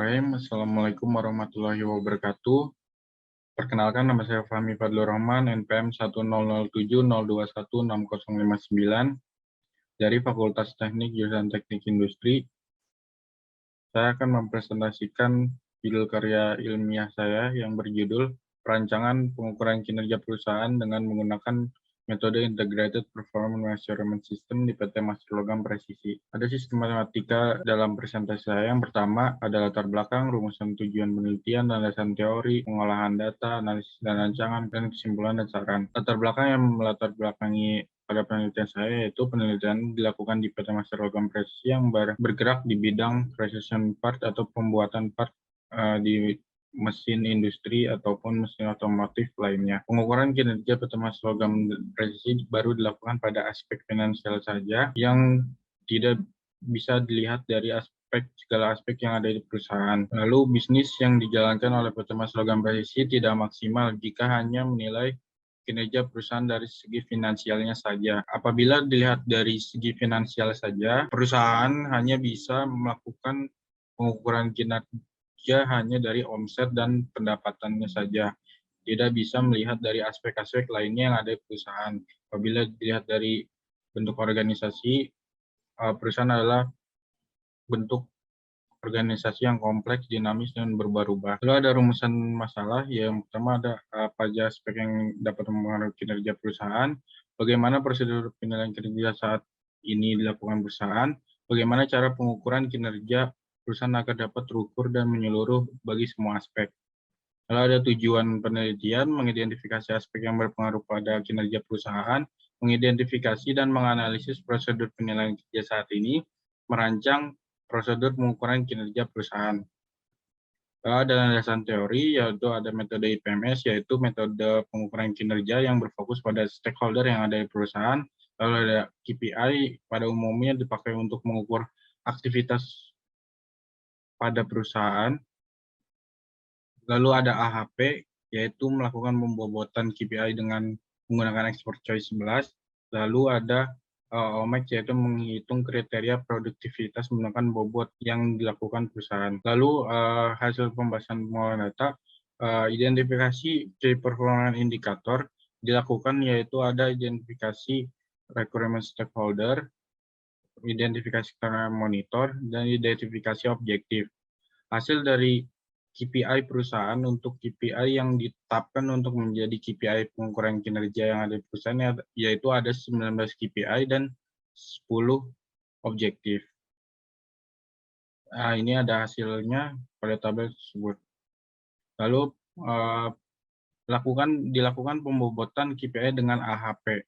Bismillahirrahmanirrahim. Assalamualaikum warahmatullahi wabarakatuh. Perkenalkan, nama saya Fahmi Fadlur Rahman, NPM 10070216059 dari Fakultas Teknik Jurusan Teknik Industri. Saya akan mempresentasikan judul karya ilmiah saya yang berjudul Perancangan Pengukuran Kinerja Perusahaan dengan menggunakan metode Integrated Performance Measurement System di PT Master Logam Presisi. Ada sistem matematika dalam presentasi saya. Yang pertama ada latar belakang, rumusan tujuan penelitian, landasan teori, pengolahan data, analisis dan rancangan, dan kesimpulan dan saran. Latar belakang yang melatar belakangi pada penelitian saya yaitu penelitian dilakukan di PT Master Logam Presisi yang bergerak di bidang precision part atau pembuatan part di mesin industri ataupun mesin otomotif lainnya. Pengukuran kinerja PT Master Logam Presisi baru dilakukan pada aspek finansial saja yang tidak bisa dilihat dari segala aspek yang ada di perusahaan. Lalu bisnis yang dijalankan oleh PT Master Logam Presisi tidak maksimal jika hanya menilai kinerja perusahaan dari segi finansialnya saja. Apabila dilihat dari segi finansial saja, perusahaan hanya bisa melakukan pengukuran kinerja hanya dari omset dan pendapatannya saja. Tidak bisa melihat dari aspek-aspek lainnya yang ada di perusahaan. Apabila dilihat dari bentuk organisasi, perusahaan adalah bentuk organisasi yang kompleks, dinamis, dan berubah-ubah. Lalu ada rumusan masalah, yang pertama ada apa aja aspek yang dapat mempengaruhi kinerja perusahaan, bagaimana prosedur penilaian kinerja saat ini dilakukan perusahaan, bagaimana cara pengukuran kinerja perusahaan agar dapat terukur dan menyeluruh bagi semua aspek. Lalu ada tujuan penelitian, mengidentifikasi aspek yang berpengaruh pada kinerja perusahaan, mengidentifikasi dan menganalisis prosedur penilaian kinerja saat ini, merancang prosedur pengukuran kinerja perusahaan. Ada landasan teori, yaitu ada metode IPMS, yaitu metode pengukuran kinerja yang berfokus pada stakeholder yang ada di perusahaan. Lalu ada KPI, pada umumnya dipakai untuk mengukur aktivitas pada perusahaan. Lalu ada AHP, yaitu melakukan pembobotan KPI dengan menggunakan Expert Choice 11. Lalu ada OMEX, yaitu menghitung kriteria produktivitas menggunakan bobot yang dilakukan perusahaan. Lalu hasil pembahasan pengolahan data, identifikasi key performance indikator dilakukan, yaitu ada identifikasi requirement stakeholder, identifikasi monitor, dan identifikasi objektif. Hasil dari KPI perusahaan untuk KPI yang ditetapkan untuk menjadi KPI pengukuran kinerja yang ada di perusahaan, yaitu ada 19 KPI dan 10 objektif. Nah, ini ada hasilnya pada tabel tersebut. Lalu dilakukan pembobotan KPI dengan AHP.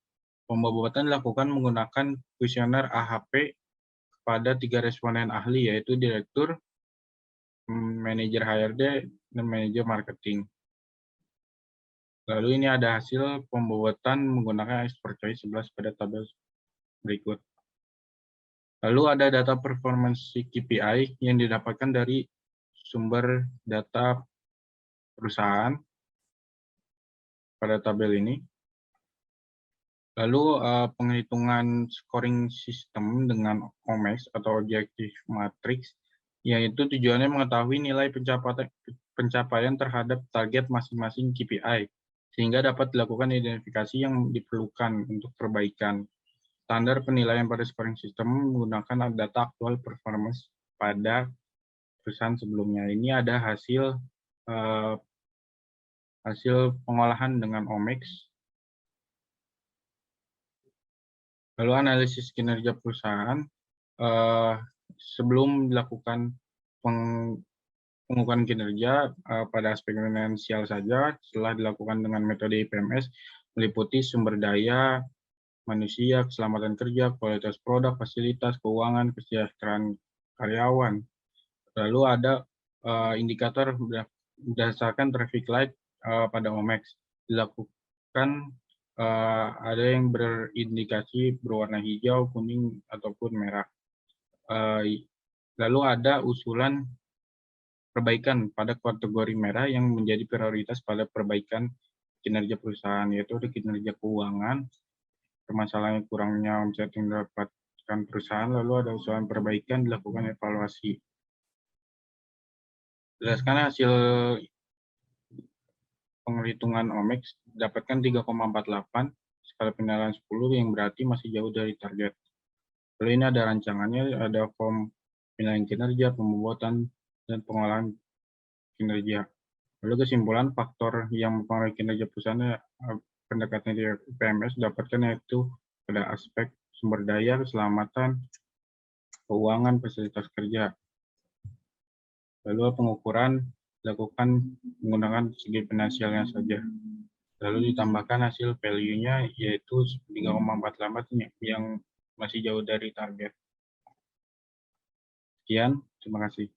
Pembobotan dilakukan menggunakan kuesioner AHP pada 3 responden ahli, yaitu direktur, manajer HRD, dan manajer marketing. Lalu ini ada hasil pembobotan menggunakan Expert Choice 11 pada tabel berikut. Lalu ada data performance KPI yang didapatkan dari sumber data perusahaan pada tabel ini. Lalu penghitungan scoring system dengan OMEX atau Objective Matrix, yaitu tujuannya mengetahui nilai pencapaian terhadap target masing-masing KPI, sehingga dapat dilakukan identifikasi yang diperlukan untuk perbaikan. Standar penilaian pada scoring system menggunakan data aktual performance pada perusahaan sebelumnya. Ini ada hasil pengolahan dengan OMEX. Lalu analisis kinerja perusahaan, sebelum dilakukan pengukuran kinerja pada aspek finansial saja, setelah dilakukan dengan metode IPMS, meliputi sumber daya manusia, keselamatan kerja, kualitas produk, fasilitas, keuangan, kesejahteraan karyawan. Lalu ada indikator berdasarkan traffic light pada OMEX. Dilakukan ada yang berindikasi berwarna hijau, kuning, ataupun merah. Lalu ada usulan perbaikan pada kategori merah yang menjadi prioritas pada perbaikan kinerja perusahaan, yaitu kinerja keuangan, permasalahan kurangnya omset yang didapatkan perusahaan, lalu ada usulan perbaikan, dilakukan evaluasi. Berdasarkan hasil penghitungan OMIX, dapatkan 3,48 skala penilaian 10 yang berarti masih jauh dari target. Lalu ini ada rancangannya, ada form penilaian kinerja, pembobotan, dan pengolahan kinerja. Lalu kesimpulan faktor yang mempengaruhi kinerja perusahaan pendekatan dari PMS dapatkan yaitu pada aspek sumber daya, keselamatan, keuangan, fasilitas kerja. Lalu pengukuran dilakukan menggunakan segi finansialnya saja. Lalu ditambahkan hasil value-nya yaitu 3,48 yang masih jauh dari target. Sekian, terima kasih.